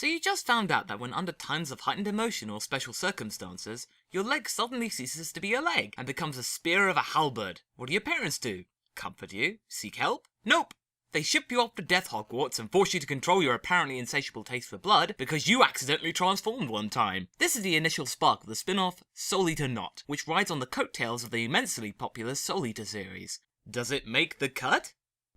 So you just found out that when under times of heightened emotion or special circumstances, your leg suddenly ceases to be a leg and becomes a spear of a halberd. What do your parents do? Comfort you? Seek help? Nope! They ship you off to Death Hogwarts and force you to control your apparently insatiable taste for blood because you accidentally transformed one time. This is the initial spark of the spin-off Soul Eater Not, which rides on the coattails of the immensely popular Soul Eater series. Does it make the cut?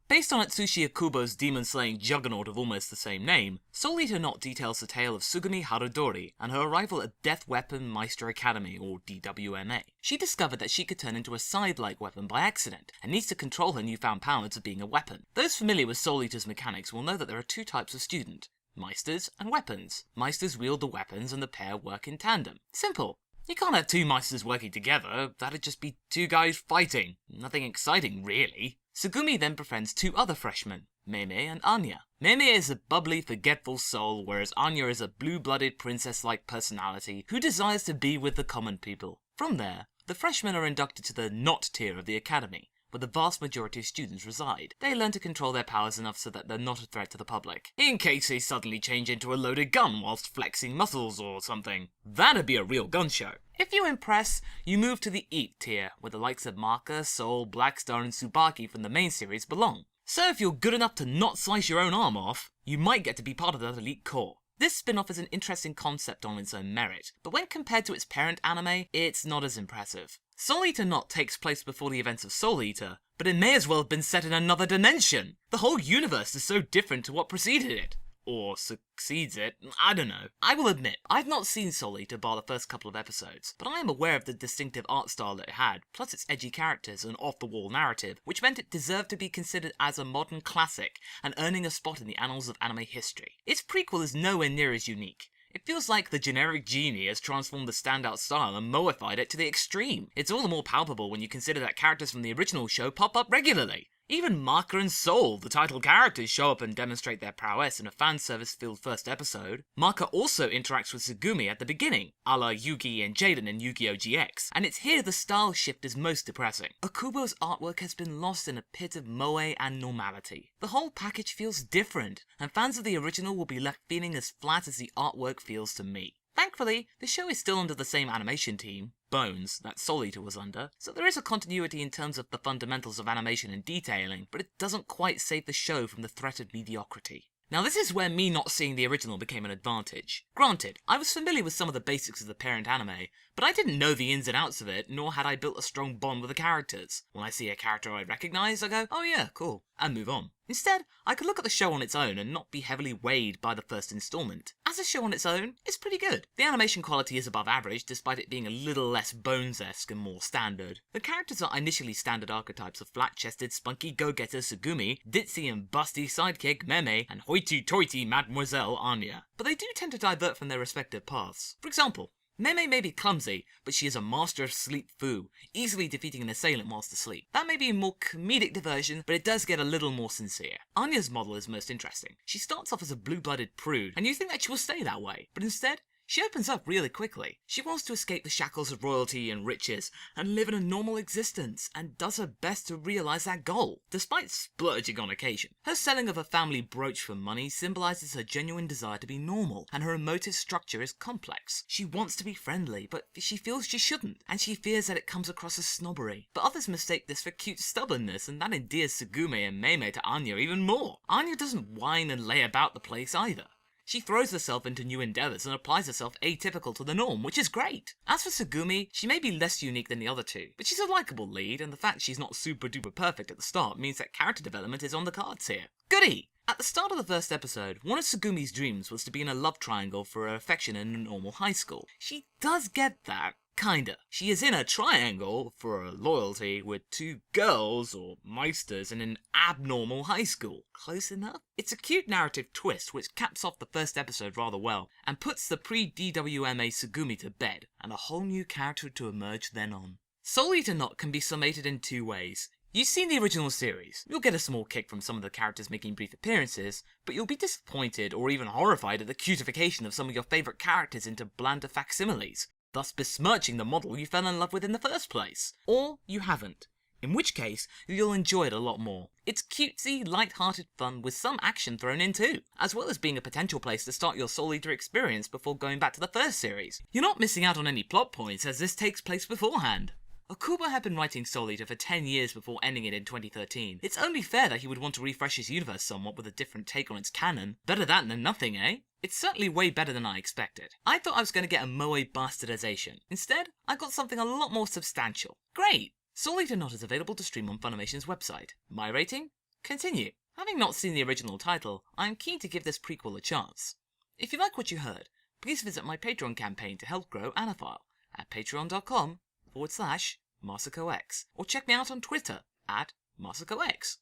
Based on Atsushi Akubo's demon-slaying juggernaut of almost the same name, Soul Eater Not details the tale of Sugumi Haradori and her arrival at Death Weapon Meister Academy, or DWMA. She discovered that she could turn into a scythe-like weapon by accident, and needs to control her newfound powers of being a weapon. Those familiar with Soul Eater's mechanics will know that there are two types of student: Meisters and Weapons. Meisters wield the weapons and the pair work in tandem. Simple. You can't have two Meisters working together, that'd just be two guys fighting. Nothing exciting, really. Sugumi then befriends two other freshmen, Meme and Anya. Meme is a bubbly, forgetful soul, whereas Anya is a blue-blooded, princess-like personality who desires to be with the common people. From there, the freshmen are inducted to the Not tier of the academy, where the vast majority of students reside. They learn to control their powers enough so that they're not a threat to the public, in case they suddenly change into a loaded gun whilst flexing muscles or something. That'd be a real gun show. If you impress, you move to the Eat tier, where the likes of Maka, Soul, Blackstar and Tsubaki from the main series belong. So if you're good enough to not slice your own arm off, you might get to be part of that elite corps. This spin-off is an interesting concept on its own merit, but when compared to its parent anime, it's not as impressive. Soul Eater Not takes place before the events of Soul Eater, but it may as well have been set in another dimension. The whole universe is so different to what preceded it. Or succeeds it, I don't know. I will admit, I've not seen Soul Eater bar the first couple of episodes, but I am aware of the distinctive art style that it had, plus its edgy characters and off-the-wall narrative, which meant it deserved to be considered as a modern classic and earning a spot in the annals of anime history. Its prequel is nowhere near as unique. It feels like the generic genie has transformed the standout style and moified it to the extreme. It's all the more palpable when you consider that characters from the original show pop up regularly. Even Maka and Soul, the title characters, show up and demonstrate their prowess in a fanservice-filled first episode. Maka also interacts with Sugumi at the beginning, a la Yugi and Jaden in Yu-Gi-Oh! GX, and it's here the style shift is most depressing. Akubo's artwork has been lost in a pit of moe and normality. The whole package feels different, and fans of the original will be left feeling as flat as the artwork feels to me. Thankfully, the show is still under the same animation team, Bones, that Soul Eater was under, so there is a continuity in terms of the fundamentals of animation and detailing, but it doesn't quite save the show from the threat of mediocrity. Now this is where me not seeing the original became an advantage. Granted, I was familiar with some of the basics of the parent anime, but I didn't know the ins and outs of it, nor had I built a strong bond with the characters. When I see a character I recognise, I go, oh yeah, cool, and move on. Instead, I could look at the show on its own and not be heavily weighed by the first installment. As a show on its own, it's pretty good. The animation quality is above average, despite it being a little less Bones-esque and more standard. The characters are initially standard archetypes of flat-chested, spunky go-getter Sugumi, ditzy and busty sidekick Meme, and hoity-toity Mademoiselle Anya. But they do tend to divert from their respective paths. For example, Meme may be clumsy, but she is a master of sleep fu, easily defeating an assailant whilst asleep. That may be a more comedic diversion, but it does get a little more sincere. Anya's model is most interesting. She starts off as a blue-blooded prude, and you think that she will stay that way, but instead, she opens up really quickly. She wants to escape the shackles of royalty and riches, and live in a normal existence, and does her best to realise that goal, despite splurging on occasion. Her selling of a family brooch for money symbolises her genuine desire to be normal, and her emotive structure is complex. She wants to be friendly, but she feels she shouldn't, and she fears that it comes across as snobbery. But others mistake this for cute stubbornness, and that endears Sugumi and Meme to Anya even more. Anya doesn't whine and lay about the place either. She throws herself into new endeavours and applies herself atypical to the norm, which is great. As for Sugumi, she may be less unique than the other two, but she's a likeable lead, and the fact she's not super duper perfect at the start means that character development is on the cards here. Goody! At the start of the first episode, one of Sugumi's dreams was to be in a love triangle for her affection in a normal high school. She does get that. Kinda. She is in a triangle for loyalty with two girls, or meisters, in an abnormal high school. Close enough? It's a cute narrative twist which caps off the first episode rather well, and puts the pre-DWMA Sugumi to bed, and a whole new character to emerge then on. Soul Eater Not can be summated in two ways. You've seen the original series. You'll get a small kick from some of the characters making brief appearances, but you'll be disappointed or even horrified at the cutification of some of your favourite characters into blander facsimiles, thus besmirching the model you fell in love with in the first place. Or you haven't. in which case you'll enjoy it a lot more. It's cutesy, light-hearted fun with some action thrown in too, as well as being a potential place to start your Soul Eater experience before going back to the first series. You're not missing out on any plot points as this takes place beforehand. Okubo had been writing Soul Eater for 10 years before ending it in 2013. It's only fair that he would want to refresh his universe somewhat with a different take on its canon. Better that than nothing, eh? It's certainly way better than I expected. I thought I was going to get a moe bastardization. Instead, I got something a lot more substantial. Great! Soul Eater Not is available to stream on Funimation's website. My rating? Continue. Having not seen the original title, I am keen to give this prequel a chance. If you like what you heard, please visit my Patreon campaign to help grow Anifile at patreon.com/MasakoX, or check me out on Twitter at MasakoX.